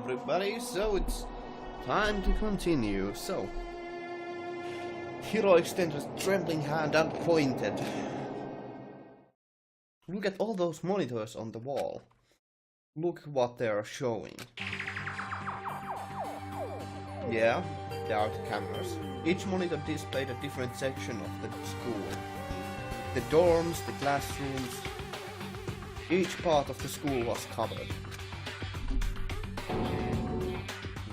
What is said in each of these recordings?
everybody, so it's time to continue. So, Hiro extended a trembling hand and pointed. Look at all those monitors on the wall. Look what they are showing. Yeah, they are the cameras. Each monitor displayed a different section of the school. The dorms, the classrooms. Each part of the school was covered.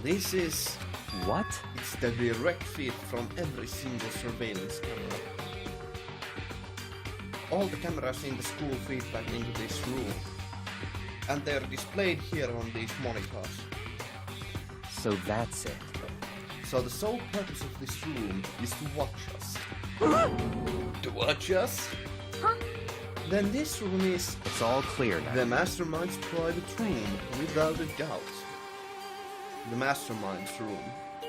This is... What? It's the direct feed from every single surveillance camera. All the cameras in the school feed back into this room. And they're displayed here on these monitors. So that's it. So the sole purpose of this room is to watch us. To watch us? Huh? Then this room is... It's all clear now. the Mastermind's private room, without a doubt. The Mastermind's room.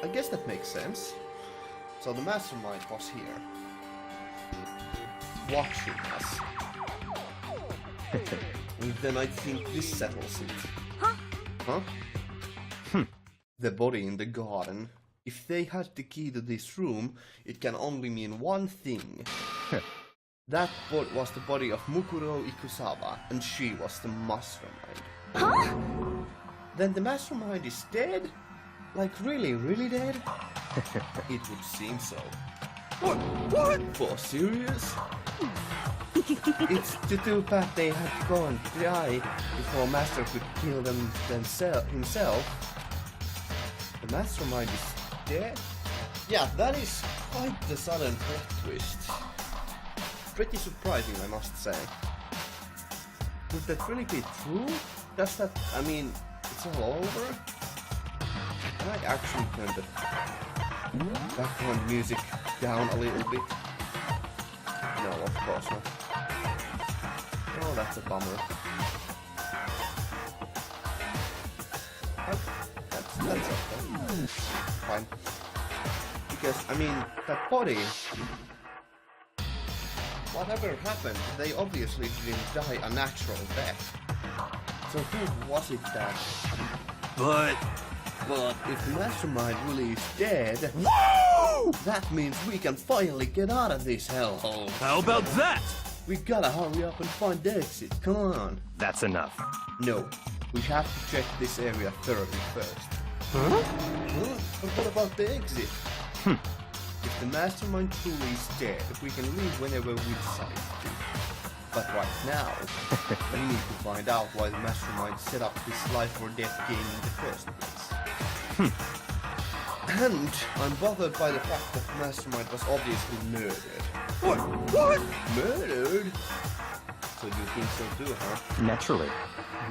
I guess that makes sense. So the Mastermind was here. Watching us. And then I think this settles it. Huh? Huh? The body in the garden. If they had the key to this room, it can only mean one thing. That was the body of Mukuro Ikusawa, and she was the Mastermind. Huh? Then the Mastermind is dead? Like really, really dead? It would seem so. What? For serious? It's too bad they had to go and die before Master could kill himself. The Mastermind is dead? Yeah, that is quite the sudden plot twist. Pretty surprising, I must say. Would that really be true? Does that... I mean, it's all over? Can I actually turn the background music down a little bit? No, of course not. Oh, that's a bummer. That's okay. Fine. Because, I mean, that body... Whatever happened, they obviously didn't die a natural death. So who was it that... But if the Mastermind really is dead... Woo! That means we can finally get out of this hellhole. How about that? We gotta hurry up and find the exit, come on. That's enough. No, we have to check this area thoroughly first. Huh? But what about the exit? If the Mastermind truly is dead, we can leave whenever we decide to. But right now, we need to find out why the Mastermind set up this life or death game in the first place. And I'm bothered by the fact that the Mastermind was obviously murdered. What? Murdered? So you think so too, huh? Naturally.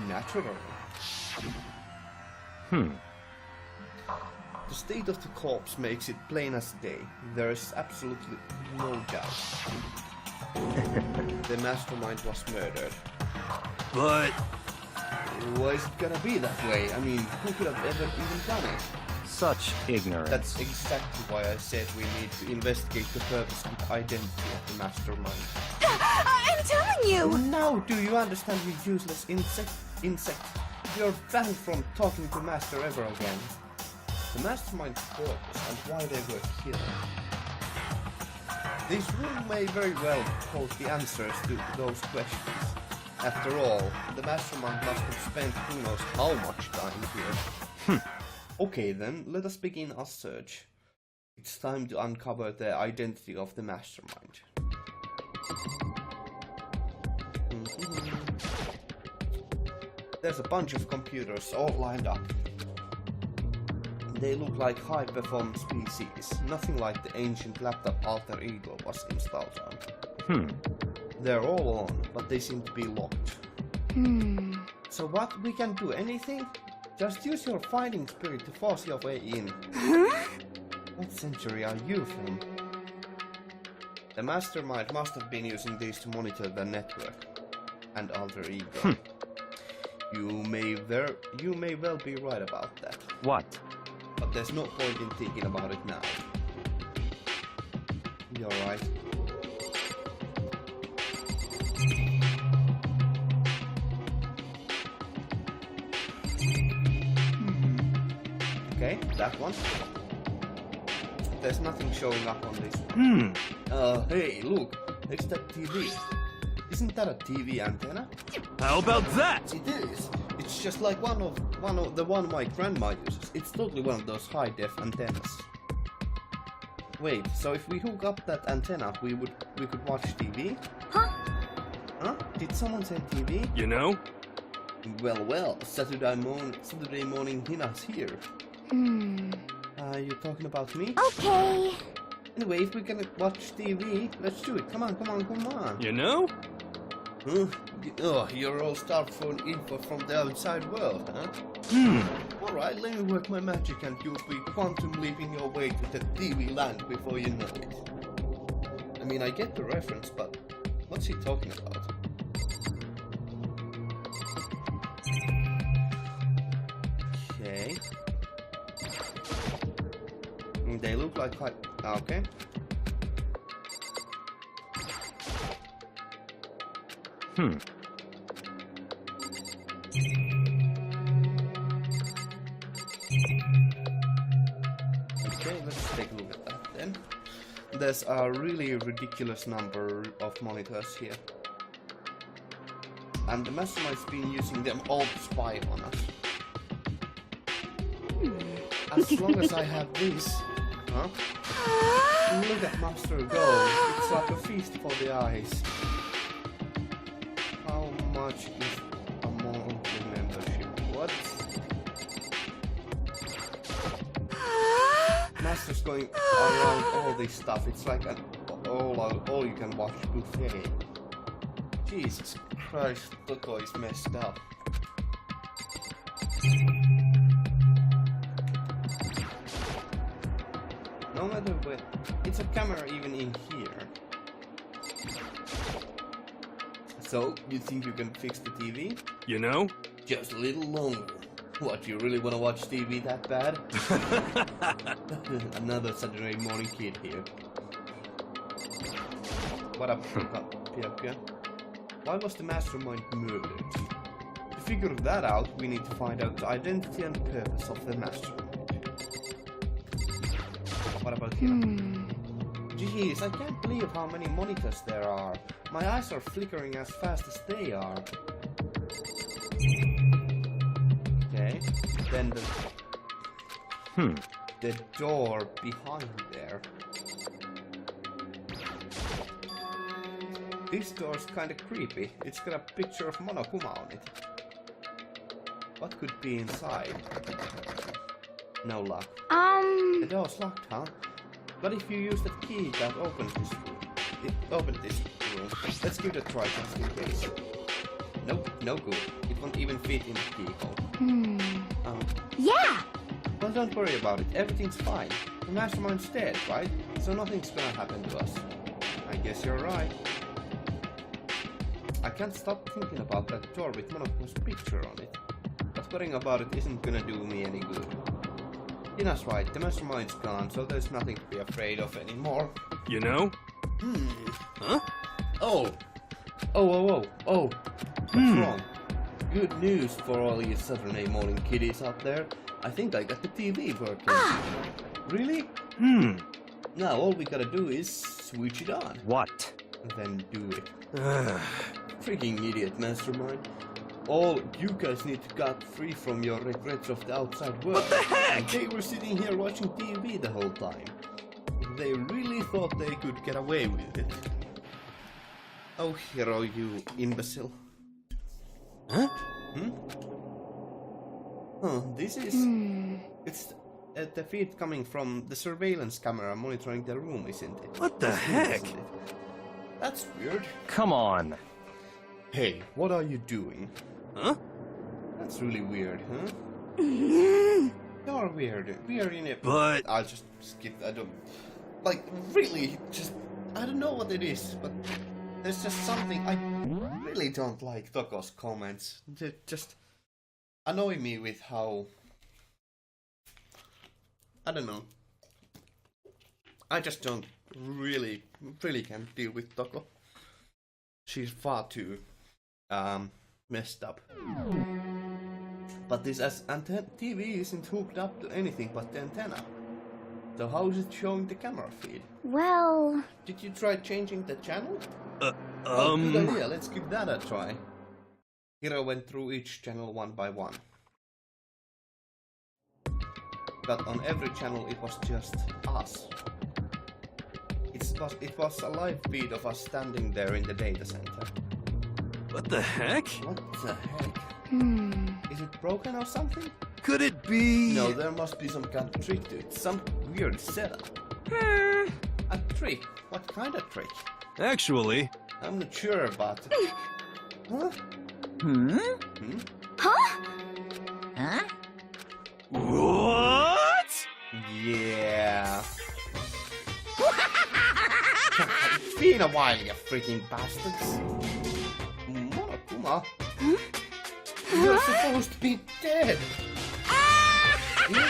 Naturally. The state of the corpse makes it plain as day. There is absolutely no doubt. The Mastermind was murdered. But why is it gonna be that way? I mean, who could have ever even done it? Such ignorance. That's exactly why I said we need to investigate the purpose and identity of the Mastermind. I'm telling you! Now do you understand, you useless insect? You're banned from talking to Master ever again. The Mastermind's purpose and why they were killed. This room may very well hold the answers to those questions. After all, the Mastermind must have spent who knows how much time here. Okay then, let us begin our search. It's time to uncover the identity of the Mastermind. There's a bunch of computers all lined up. They look like high-performance PCs, nothing like the ancient laptop alter ego was installed on. They're all on, but they seem to be locked. So what, we can do anything? Just use your fighting spirit to force your way in. What century are you from? The Mastermind must have been using these to monitor the network and alter ego. You may well be right about that. What? But there's no point in thinking about it now. You're right. Okay, that one. There's nothing showing up on this Hmm. one. Hey, look, it's that TV. Isn't that a TV antenna? How about that? It is. It's just like one of the one my grandma uses. It's totally one of those high def antennas. Wait, so if we hook up that antenna, we could watch TV? Huh? Huh? Did someone say TV? You know? Well, Saturday morning Hina's here. You talking about me? Okay. Anyway, if we can watch TV, let's do it. Come on. You know? Huh? Oh, you're all starved for info from the outside world, huh? Alright, let me work my magic and you'll be quantum leaping your way to the TV land before you know it. I mean, I get the reference, but what's he talking about? Okay. They look like quite... Okay. Okay, let's take a look at that then. There's a really ridiculous number of monitors here. And the mastermind's been using them all to spy on us. As long as I have this, huh? Look at Master go. It's like a feast for the eyes. How much is a monthly membership? What? Master's going around all this stuff. It's like an all you can watch buffet. Jesus Christ, Toko is messed up. No matter what, it's a camera even in here. So, you think you can fix the TV? You know? Just a little longer. What, you really want to watch TV that bad? Another Saturday morning kid here. What up, Pia? Why was the mastermind murdered? To figure that out, we need to find out the identity and purpose of the mastermind. What about here? Jeez, I can't believe how many monitors there are. My eyes are flickering as fast as they are. Okay, then the door behind there. This door's kinda creepy. It's got a picture of Monokuma on it. What could be inside? No luck. The door's locked, huh? But if you use the key that opens this room, let's give it a try just in case. Nope, no good. It won't even fit in the keyhole. Yeah! Well, don't worry about it. Everything's fine. The mastermind's dead, right? So nothing's gonna happen to us. I guess you're right. I can't stop thinking about that door with Monokuma's picture on it. But worrying about it isn't gonna do me any good. Ina's right, the mastermind's gone, so there's nothing to be afraid of anymore. You know? Huh? Oh! What's wrong? Good news for all you Saturday morning kiddies out there. I think I got the TV working. Really? Now all we gotta do is switch it on. What? And then do it. Freaking idiot, mastermind. All you guys need to get free from your regrets of the outside world. What the heck? And they were sitting here watching TV the whole time. They really thought they could get away with it. Oh, hero, you imbecile. Huh? This is... It's the feed coming from the surveillance camera monitoring the room, isn't it? What the heck? Isn't it? That's weird. Come on. Hey, what are you doing? Huh? That's really weird, huh? You're weird. We are in it. But... I'll just skip. I don't... Like, really, just... I don't know what it is, but... There's just something I really don't like Toko's comments. They just annoy me with how... I don't know. I just don't really can't deal with Toko. She's far too messed up. But this TV isn't hooked up to anything but the antenna. So how is it showing the camera feed? Well... Did you try changing the channel? Oh, good idea. Let's give that a try. Hiro went through each channel one by one. But on every channel it was just us. It was a live feed of us standing there in the data center. What the heck? What the heck? Is it broken or something? Could it be? No, there must be some kind of trick to it. Some weird setup. A trick? What kind of trick? Actually... I'm not sure, but... Huh? Huh? Huh? What? Yeah. It's been a while, you freaking bastards. Monokuma? You're supposed to be dead. Me?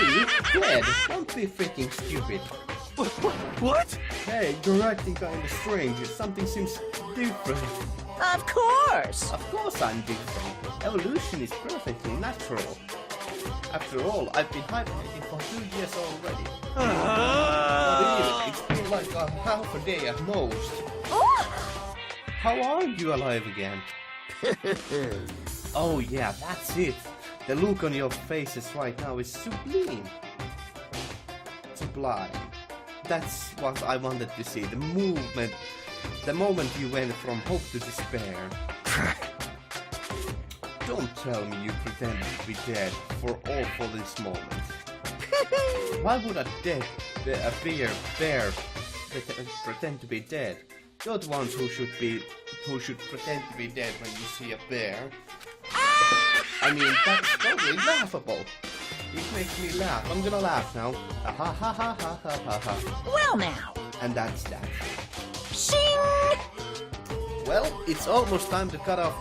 Dead? Don't be freaking stupid. What? Hey, you're acting kinda strange. Something seems different. Of course! Of course I'm different. Evolution is perfectly natural. After all, I've been hibernating for 2 years already. Not even. It's been like a half a day at most. Oh! How are you alive again? Oh yeah, that's it. The look on your faces right now is sublime. Sublime. That's what I wanted to see. The movement. The moment you went from hope to despair. Don't tell me you pretended to be dead for this moment. Why would a bear pretend to be dead? You're the ones who should pretend to be dead when you see a bear. I mean, that's totally laughable. It makes me laugh. I'm gonna laugh now. Ha ha ha ha ha ha ha ha. Well now. And that's that. Shing! Well, it's almost time to cut off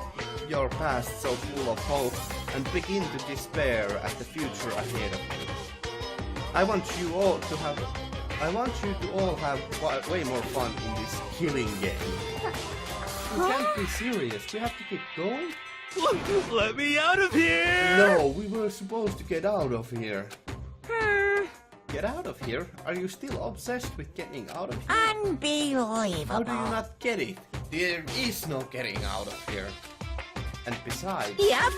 your past so full of hope and begin to despair at the future ahead of you. I want you to all have way more fun in this killing game. You can't be serious. We have to keep going. Let me out of here! No, we were supposed to get out of here. Get out of here? Are you still obsessed with getting out of here? Unbelievable. How do you not get it? There is no getting out of here. And besides, Yep.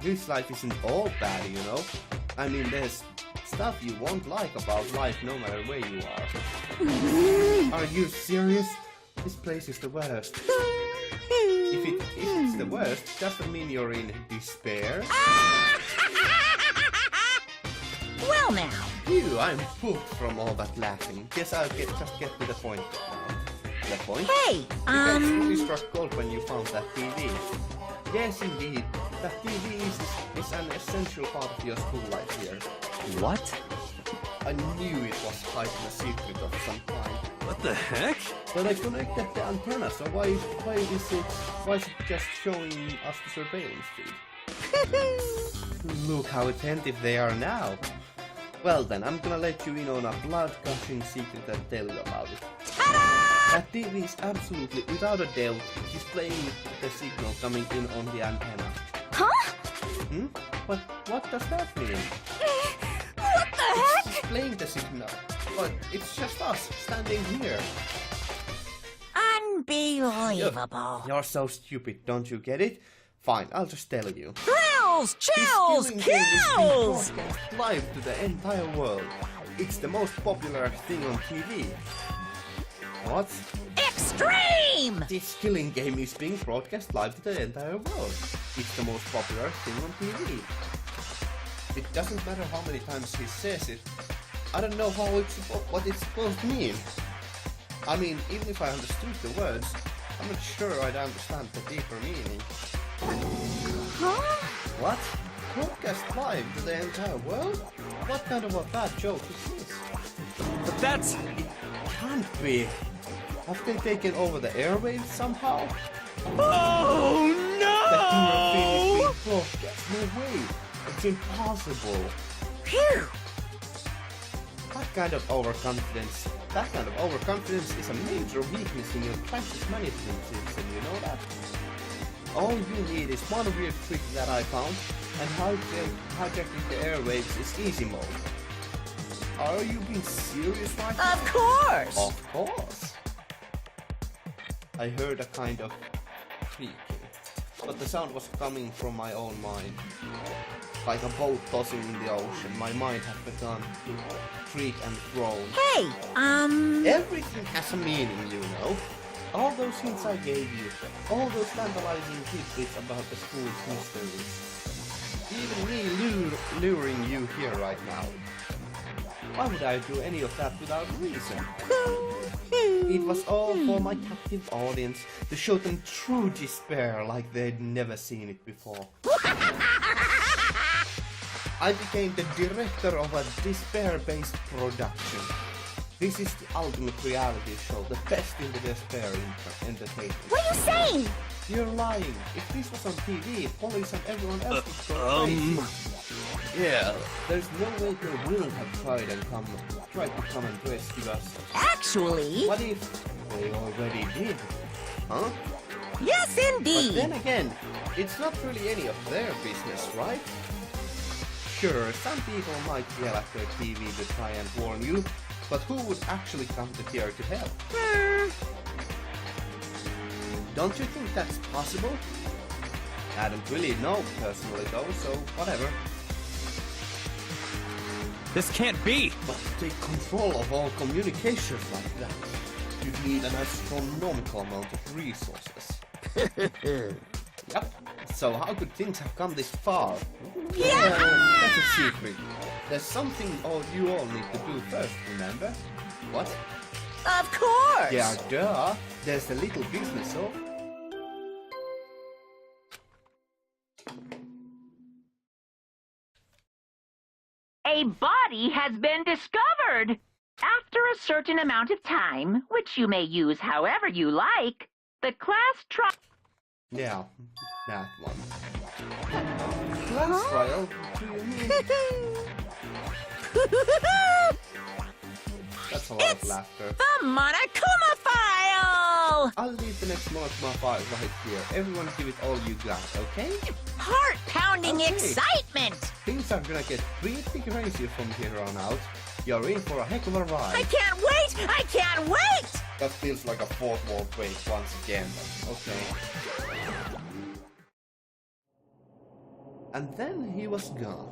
this life isn't all bad, you know? I mean, there's stuff you won't like about life no matter where you are. Are you serious? This place is the worst. If it's the worst, doesn't mean you're in despair. Well now. Phew, I'm pooped from all that laughing. Guess I'll just get to the point now. The point? Hey, You guys really struck gold when you found that TV. Yes, indeed. That TV is an essential part of your school life here. What? I knew it was hiding a secret of some kind. What the heck? But I connected the antenna, so why is it just showing us the surveillance feed? Look how attentive they are now. Well then, I'm gonna let you in on a blood-gushing secret and tell you about it. Ta-da! That TV is absolutely, without a doubt, displaying the signal coming in on the antenna. Huh? But what does that mean? What the heck? It's displaying the signal, but it's just us standing here. Unbelievable. You're so stupid, don't you get it? Fine, I'll just tell you. Thrills, chills, This killing game is being kills! broadcast live to the entire world. It's the most popular thing on TV. What? Extreme! This killing game is being broadcast live to the entire world. It's the most popular thing on TV. It doesn't matter how many times he says it. I don't know what it's supposed to mean. I mean, even if I understood the words, I'm not sure I'd understand the deeper meaning. Huh? What? Broadcast live to the entire world? What kind of a bad joke is this? But that's... It can't be. Have they taken over the airwaves somehow? Oh The camera feed is no! being broadcast. No way. It's impossible. Phew! That kind of overconfidence is a major weakness in your crisis management system, you know that? all you need is one weird trick that I found, and hijacking the airwaves is easy mode. Are you being serious right now? Of course! Of course! I heard a kind of creaking, but the sound was coming from my own mind. Like a boat tossing in the ocean, my mind had begun to creak and groan. Hey, Everything has a meaning, you know. All those hints I gave you, all those tantalizing tidbits about the school's mysteries. Even me luring you here right now. Why would I do any of that without reason? It was all for my captive audience, to show them true despair like they'd never seen it before. I became the director of a despair-based production. This is the ultimate reality show, the best in the despair entertainment. what are you saying? You're lying. If this was on TV, police and everyone else would go crazy. Yeah, there's no way they wouldn't have tried to come and rescue us. Actually, What if they already did? Huh? yes But indeed. then again, it's not really any of their business, right? Sure, some people might yell at their TV to try and warn you, but who would actually come to here to help? Don't you think that's possible? I don't really know personally though, so whatever. This can't be! But to take control of all communications like that, you need an astronomical amount of resources. Yep. So how could things have come this far? Yeah! That's a secret. There's something you all need to do first, remember? What? Of course! Yeah, duh. There's the little business of... A body has been discovered. After a certain amount of time, which you may use however you like, the class trial... Yeah, that one. Class trial? Do you mean... That's a lot of laughter. The Monokuma file! I'll leave the next Monokuma file right here. Everyone give it all you got, okay? Heart-pounding Okay. excitement! Things are gonna get pretty crazy from here on out. You're in for a heck of a ride. I can't wait! I can't wait! That feels like a fourth wall break once again, but okay. And then he was gone.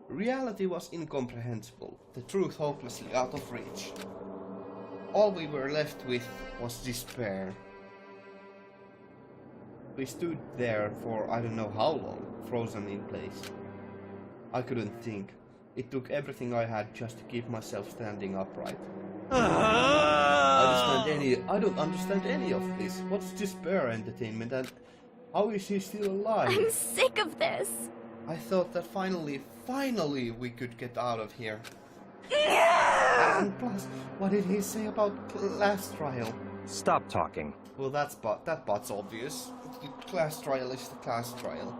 Reality was incomprehensible, the truth hopelessly out of reach. All we were left with was despair. We stood there for I don't know how long, frozen in place. I couldn't think. It took everything I had just to keep myself standing upright. I don't understand any of this. What's despair entertainment and how is he still alive? I'm sick of this. I thought that finally we could get out of here. And plus, what did he say about class trial? Stop talking. Well, that part's obvious. The class trial is the class trial.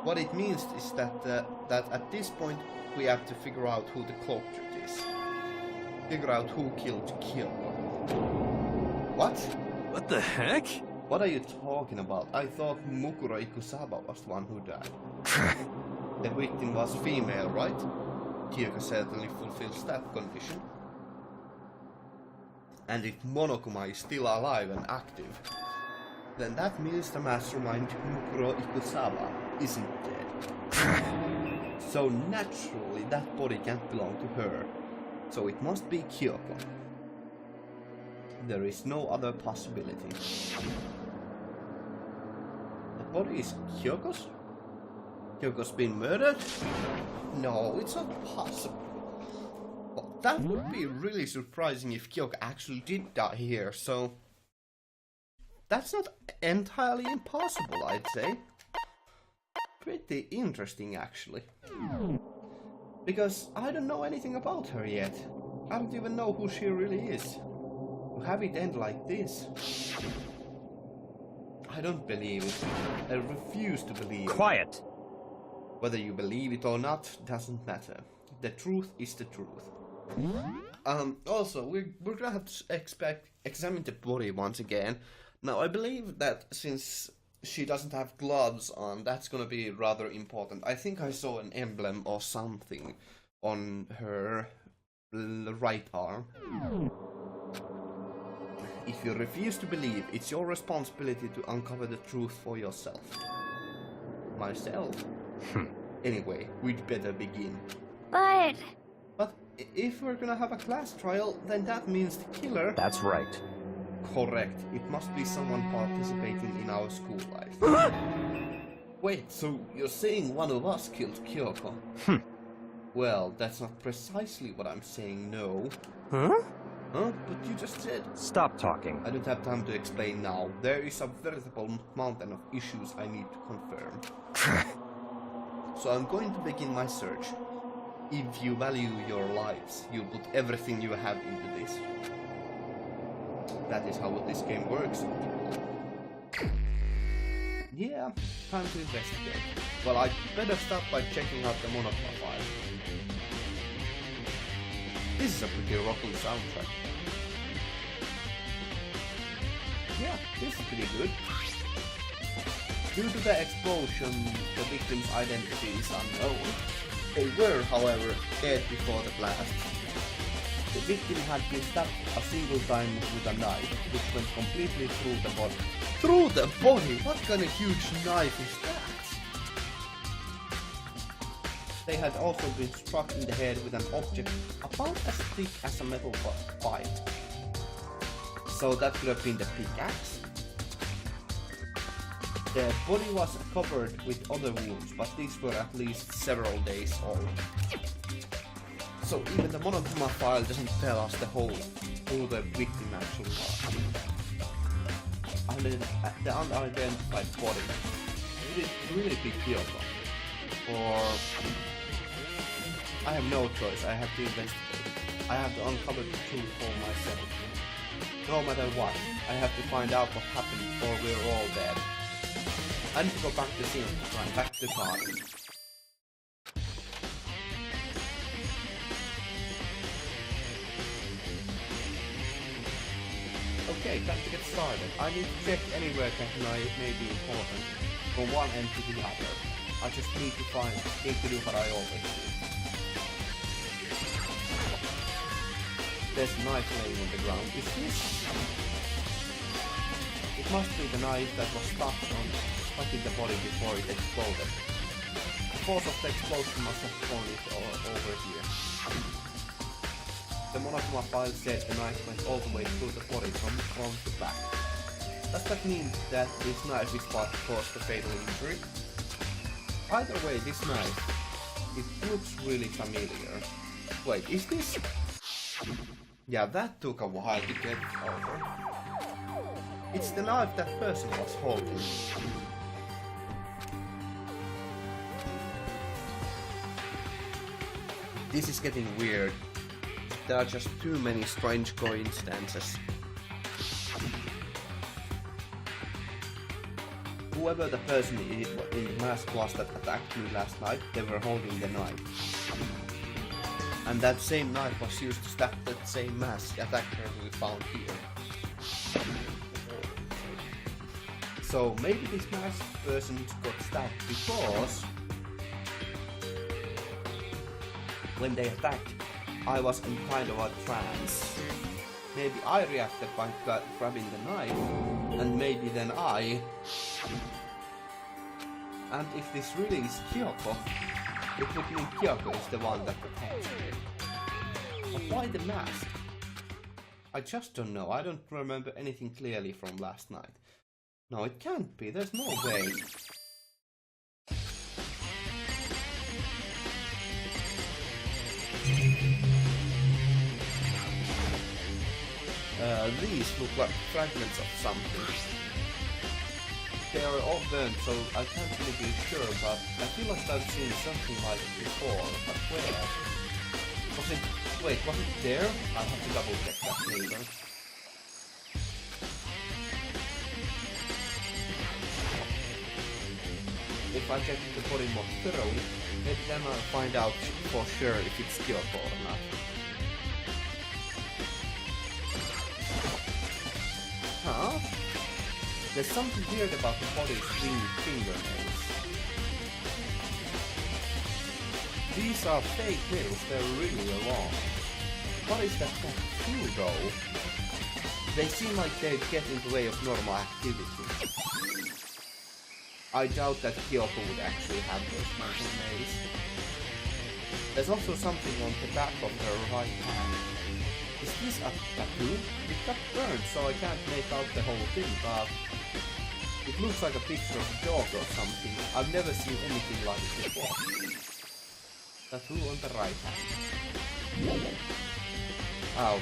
What it means is that at this point we have to figure out who the culprit is. Figure out who killed Kyoko. What? What the heck? What are you talking about? I thought Mukuro Ikusaba was the one who died. The victim was female, right? Kyoko certainly fulfills that condition. And if Monokuma is still alive and active, then that means the mastermind Mukuro Ikusaba isn't dead. So naturally that body can't belong to her. So it must be Kyoko. There is no other possibility. The body is Kyoko's? Kyoko's been murdered? No, it's not possible. Well, that would be really surprising if Kyoko actually did die here, so... That's not entirely impossible, I'd say. Pretty interesting, actually. Because I don't know anything about her yet. I don't even know who she really is. To have it end like this... I don't believe it. I refuse to believe it. Quiet! Whether you believe it or not doesn't matter. The truth is the truth. Also, we're gonna have to examine the body once again. Now, I believe that since she doesn't have gloves on, that's gonna be rather important. I think I saw an emblem or something on her right arm. If you refuse to believe, it's your responsibility to uncover the truth for yourself. Myself? Anyway, we'd better begin. But But if we're gonna have a class trial, then that means the killer... That's right. Correct. It must be someone participating in our school life. Wait, so you're saying one of us killed Kyoko? Well, that's not precisely what I'm saying, no. Huh? Huh? But you just said... Stop talking. I don't have time to explain now. There is a veritable mountain of issues I need to confirm. So I'm going to begin my search. If you value your lives, you'll put everything you have into this. That is how this game works. Yeah, time to investigate. Well, I'd better start by checking out the Monopla file. This is a pretty rocking soundtrack. Yeah, this is pretty good. Due to the explosion, the victim's identity is unknown. They were, however, dead before the blast. The victim had been stabbed a single time with a knife, which went completely through the body. Through the body? What kind of huge knife is that? They had also been struck in the head with an object about as thick as a metal pipe. So that could have been the pickaxe. The body was covered with other wounds, but these were at least several days old. So even the Monogama file doesn't tell us who the victim actually was. And then the unidentified body. Would it really be Kyoko? Or... I have no choice, I have to investigate. I have to uncover the truth for myself. No matter what, I have to find out what happened or we're all dead. I need to go back to the scene of the crime, back to the garden. Okay, time to get started. I need to check anywhere that may be important, from one end to the other. I just need to do what I always do. There's a knife laying on the ground. Is this? It must be the knife that was stuck in the body before it exploded. The force of the explosion must have thrown it over here. The Monogama file says the knife went all the way through the body from front to back. Does that mean that this knife is what caused the fatal injury? Either way, this knife, it looks really familiar. Wait, is this... Yeah, that took a while to get over. It's the knife that person was holding. This is getting weird. There are just too many strange coincidences. Whoever the person in the mask was that attacked me last night, they were holding the knife. And that same knife was used to stab that same mask attacker we found here. So maybe this masked person got stabbed because when they attacked, I was in kind of a trance. Maybe I reacted by grabbing the knife, and maybe then I... And if this really is Kyoko, it would mean Kyoko is the one that attacked me. But why the mask? I just don't know. I don't remember anything clearly from last night. No, it can't be. There's no way. These look like fragments of something. They are all burnt, so I can't really be sure, but I feel like I've seen something like it before, but where? Was it... Wait, was it there? I'll have to double check that later. If I check the body more thoroughly, maybe then I'll find out for sure if it's Kyoko or not. Huh? There's something weird about the body's winged fingernails. These are fake nails, they're really long. What is that tattoo though? They seem like they'd get in the way of normal activity. I doubt that Kyoko would actually have those kinds of nails. There's also something on the back of her right hand. Is this a tattoo? It got burned, so I can't make out the whole thing, but it looks like a picture of a dog or something. I've never seen anything like it before. Tattoo on the right hand. Ow.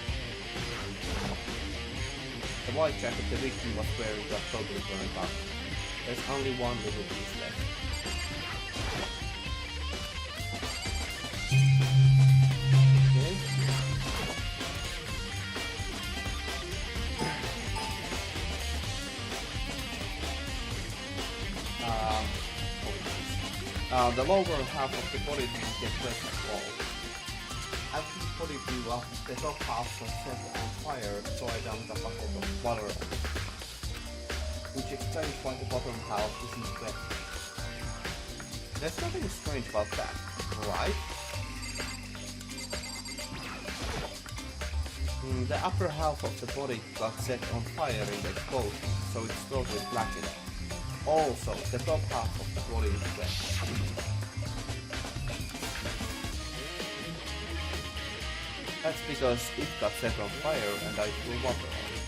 The white jacket the victim was wearing got totally burned up. There's only one little piece left. Okay. The lower half of the body didn't get wet at all. After the body blew up, the top half was set on fire, so I dumped a bucket of water on it. Which explains why the bottom half isn't wet. There's nothing strange about that, right? The upper half of the body got set on fire in the explosion, so it's totally blackened. Also, the top half of the body is wet. That's because it got set on fire and I threw water on it.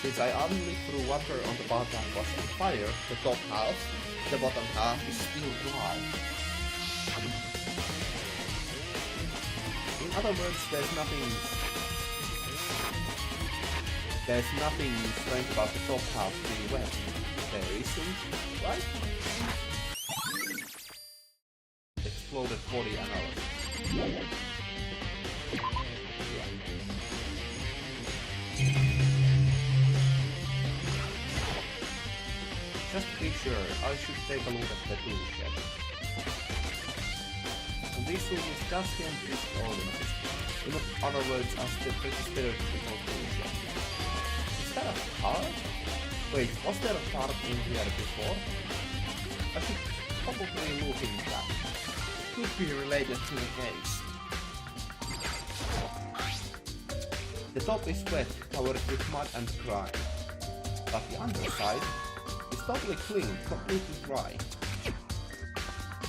Since I only threw water on the part that was on fire, the top half, the bottom half is still dry. In other words, there's nothing strange about the top half being wet. There isn't, right? Exploded body analysis. Just to be sure, I should take a look at the tool shed. And this room is dusty and disorganized. In other words, a stereotypical tool shed. Is that a car? Wait, was there a car in here before? I should probably look into that. It could be related to the case. The top is wet, covered with mud and grime. But the underside is totally clean, completely dry.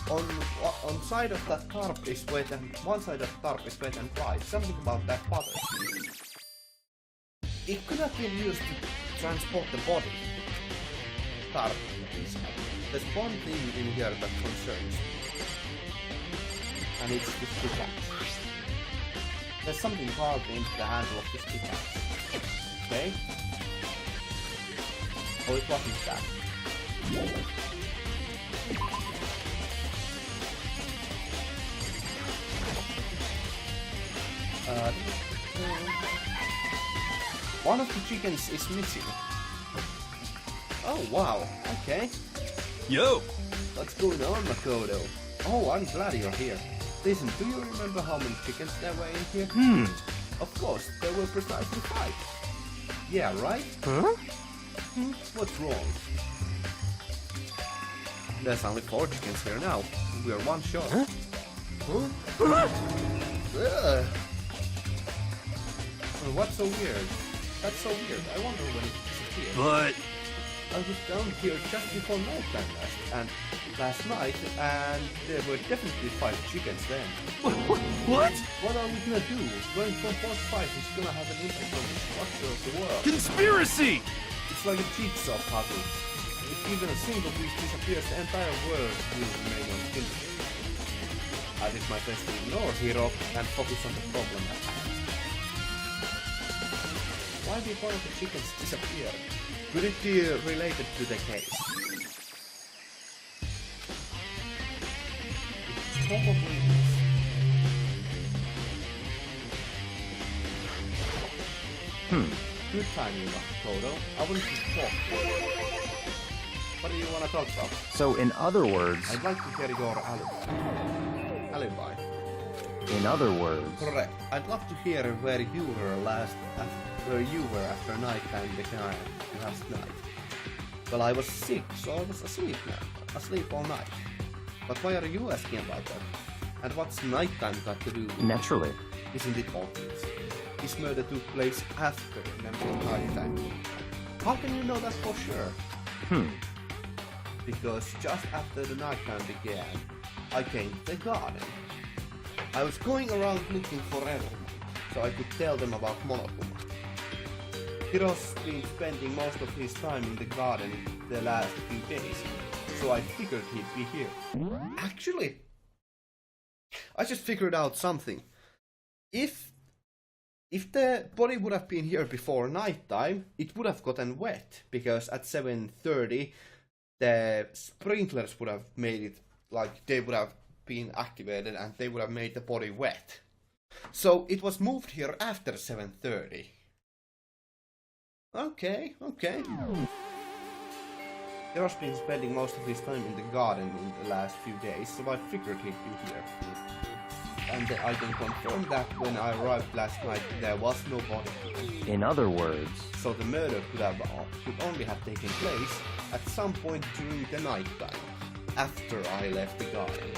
On side of that tarp is wet and one side of the tarp is wet and dry. Something about that bothers me. It could have been used to transport the body. Tarp, there's one thing in here that concerns me. And it's this pickaxe. There's something carved into the handle of this pickaxe. Okay? Oh, it wasn't that. One of the chickens is missing. Oh wow, okay. Yo! What's going on, Makoto? Oh, I'm glad you're here. Listen, do you remember how many chickens there were in here? Of course, there were precisely 5. Yeah, right? Huh? What's wrong? There's only 4 chickens here now. We're one short. Huh? Ugh. What's so weird? That's so weird. I wonder when it disappeared. But... I was down here just before nighttime last night, and there were definitely 5 chickens then. What? What are we gonna do? Going from 4 to 5 is gonna have an impact on the structure of the world. Conspiracy! It's like a jigsaw puzzle. If even a single piece disappears, the entire world will remain unfinished. I did my best to ignore Hiro and focus on the problem at hand. Why did one of the chickens disappear? Could it be related to the case? It probably is. Good timing, Makoto. I wanted to talk. What do you want to talk about? So in other words... I'd like to hear your alibi. In other words... Correct. I'd love to hear where you were last where you were after nighttime began last night. Well, I was sick, so I was asleep all night. But why are you asking about that? And what's nighttime got to do with it? Naturally. Isn't it obvious? This murder took place after nighttime. How can you know that for sure? Because just after the nighttime began, I came to the garden. I was going around looking for everyone, so I could tell them about Monokuma. Hiro's been spending most of his time in the garden the last few days, so I figured he'd be here. Actually, I just figured out something. If the body would have been here before nighttime, it would have gotten wet, because at 7:30 the sprinklers would have made it, like, they would have been activated and they would have made the body wet. So it was moved here after 7:30. Okay. Hiro's been spending most of his time in the garden in the last few days, so I figured he'd be here. And I can confirm that when I arrived last night, there was no body. In other words, So the murder could only have taken place at some point during the nighttime, after I left the garden.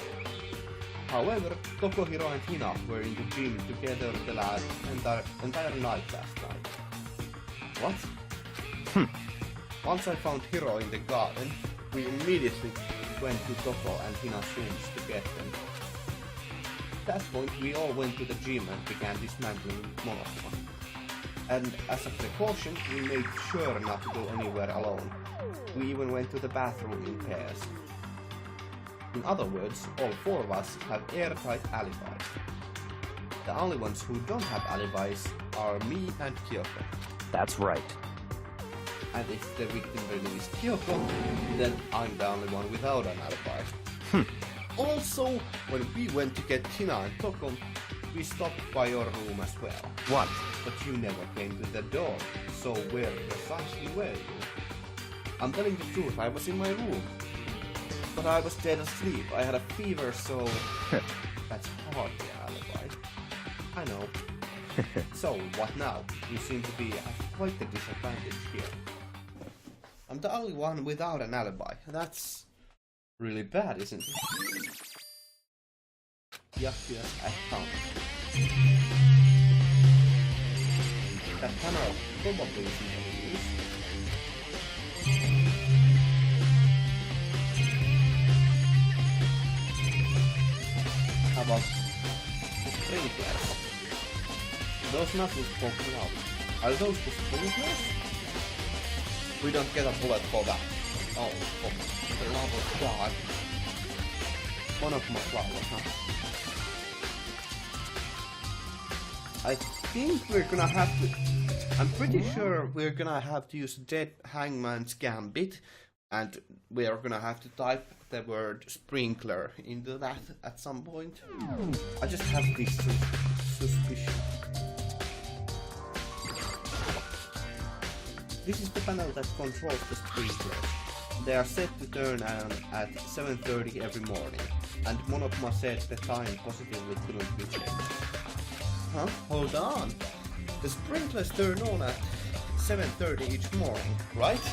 However, Tokohiro and Hina were in the gym together the entire night last night. What? Once I found Hiro in the garden, we immediately went to Toko and Hina's rooms to get them. At that point, we all went to the gym and began dismantling Monokuma. And as a precaution, we made sure not to go anywhere alone. We even went to the bathroom in pairs. In other words, all four of us have airtight alibis. The only ones who don't have alibis are me and Kyoko. that's right. And if the victim really is Kyoko, then I'm the only one without an alibi. Also, when we went to get Hina and Toko, we stopped by your room as well. What? But you never came to the door, so where precisely were you? I'm telling the truth, I was in my room. But I was dead asleep, I had a fever, so... That's hardly an alibi. I know. So, what now? You seem to be at quite the disadvantage here. I'm the only one without an alibi. That's really bad, isn't it? Yakuya's account. That camera probably isn't any use. How about the sprinklers? Those nothing's poking out. Are those the sprinklers? We don't get a bullet for that. Oh, for the love of God. Monokuma flower, huh? I think we're gonna have to... I'm pretty sure we're gonna have to use Dead Hangman's Gambit, and we are gonna have to type the word sprinkler into that at some point. I just have this suspicion. This is the panel that controls the sprinklers. They are set to turn on at 7:30 every morning, and Monokuma said the time positively couldn't be changed. Huh? Hold on. The sprinklers turn on at 7:30 each morning, right?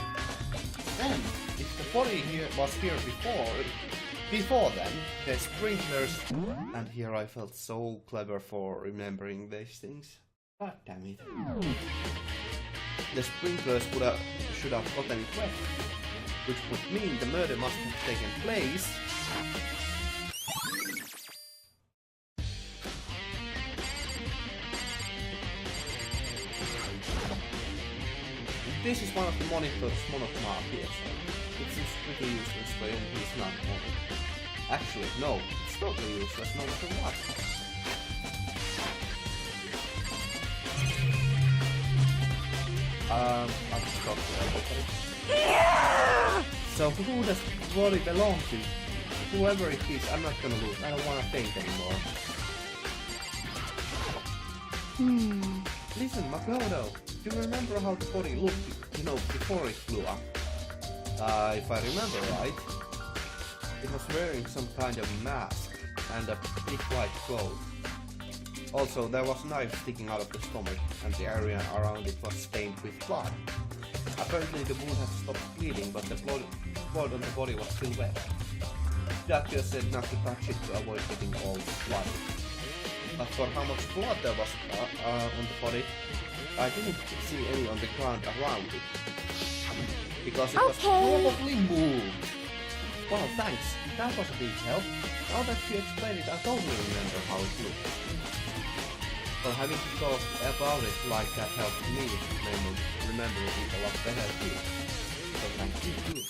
Then, if the body here was here before then, the sprinklers... And here I felt so clever for remembering these things. God damn it. The sprinklers should have gotten it wet, which would mean the murder must have taken place This is one of the monitors Monokuma appears on. It seems pretty useless when he's not on it. Actually, no, it's totally useless no matter what. I'll just talk to everybody. So who does the body belong to? Whoever it is, I'm not gonna lose. I don't wanna think anymore. Listen, Makoto, do you remember how the body looked, before it blew up? If I remember right, it was wearing some kind of mask and a big white coat. Also, there was a knife sticking out of the stomach, and the area around it was stained with blood. Apparently the wound had stopped bleeding, but the blood on the body was still wet. The doctor said not to touch it to avoid getting all the blood. But for how much blood there was on the body, I didn't see any on the ground around it. Because it was probably moved. Wow, thanks. That was a big help. Now that you explained it, I totally remember how it looked. Well, having to talk about it like that helped me remember it a lot better too. So thank you too.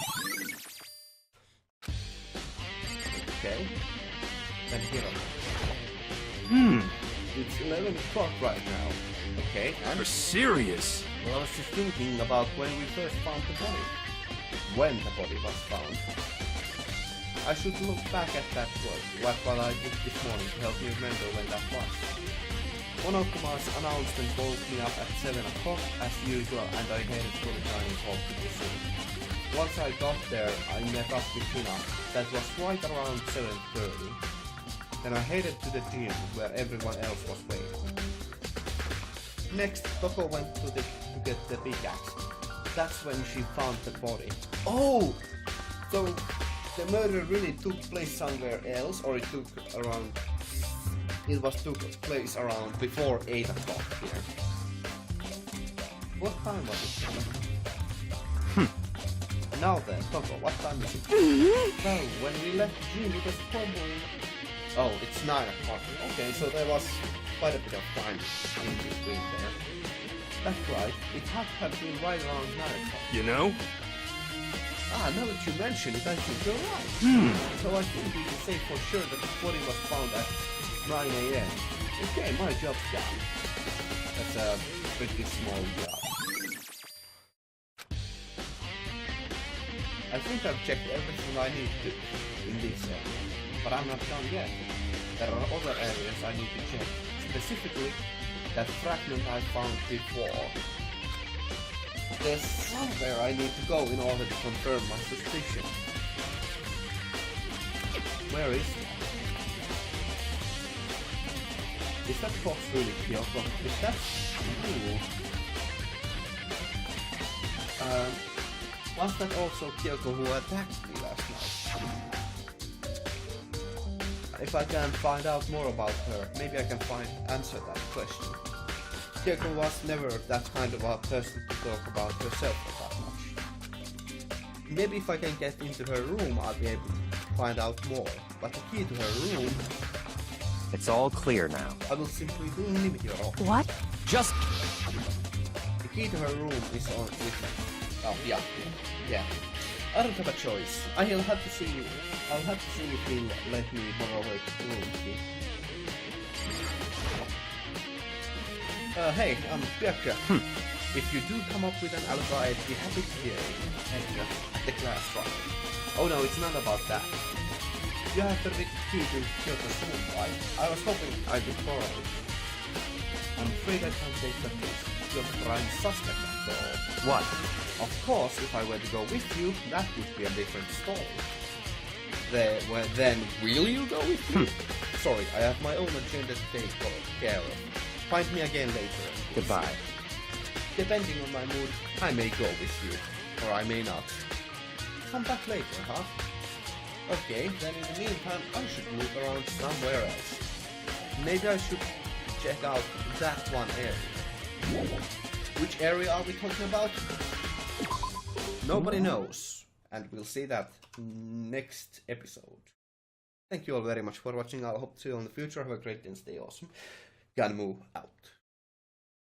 Okay. Then here It's 11 o'clock right now. Okay, and... You're serious? Well, I was just thinking about when we first found the body. When the body was found. I should look back at that work, what I did this morning to help me remember when that was. Monokuma's announcement woke me up at 7 o'clock as usual, and I headed for the dining hall to the scene. Once I got there, I met up with Hina. That was right around 7:30. Then I headed to the gym where everyone else was waiting. Next, Toko went to get the pickaxe. That's when she found the body. Oh! So the murder really took place somewhere else, or it took place around before 8 o'clock here. What time was it? Now then, Toko, what time is it? Well, when we left the gym, it was probably... Oh, it's 9 o'clock. Okay, so there was quite a bit of time in between there. That's right, it had to have been right around 9 o'clock. You know? Now that you mention it, I think you're right. So I think we can say for sure that the body was found at 9 a.m. Okay, my job's done. That's a pretty small job. I think I've checked everything I need to in this area, but I'm not done yet. There are other areas I need to check, specifically that fragment I found before. There's somewhere I need to go in order to confirm my suspicion. Where is that? Is that box really Kyoko? Is that... Ooh. Was that also Kyoko who attacked me last night? If I can find out more about her, maybe I can answer that question. Kyoko was never that kind of a person to talk about herself that much. Maybe if I can get into her room, I'll be able to find out more. But the key to her room... It's all clear now. I will simply limit your offer. What? Just... The key to her room is on with me. Oh, yeah. I don't have a choice. I'll have to see if he'll let me borrow her room key. Hey, I'm Pirkka. If you do come up with an alibi, I'd be happy to hear it. At the class trial. Oh no, it's not about that. You have the key to Kyoto's room, right? I was hoping I could borrow it. I'm afraid I can't take that risk. You're the prime suspect after all. What? Of course, if I were to go with you, that would be a different story. Then will you go with me? Sorry, I have my own agenda to take care of. Find me again later. Goodbye. Depending on my mood, I may go with you, or I may not. Come back later, huh? Okay, then in the meantime, I should look around somewhere else. Maybe I should check out that one area. Which area are we talking about? Nobody knows, and we'll see that next episode. Thank you all very much for watching. I hope to see you in the future. Have a great day and stay awesome. Ganmu out.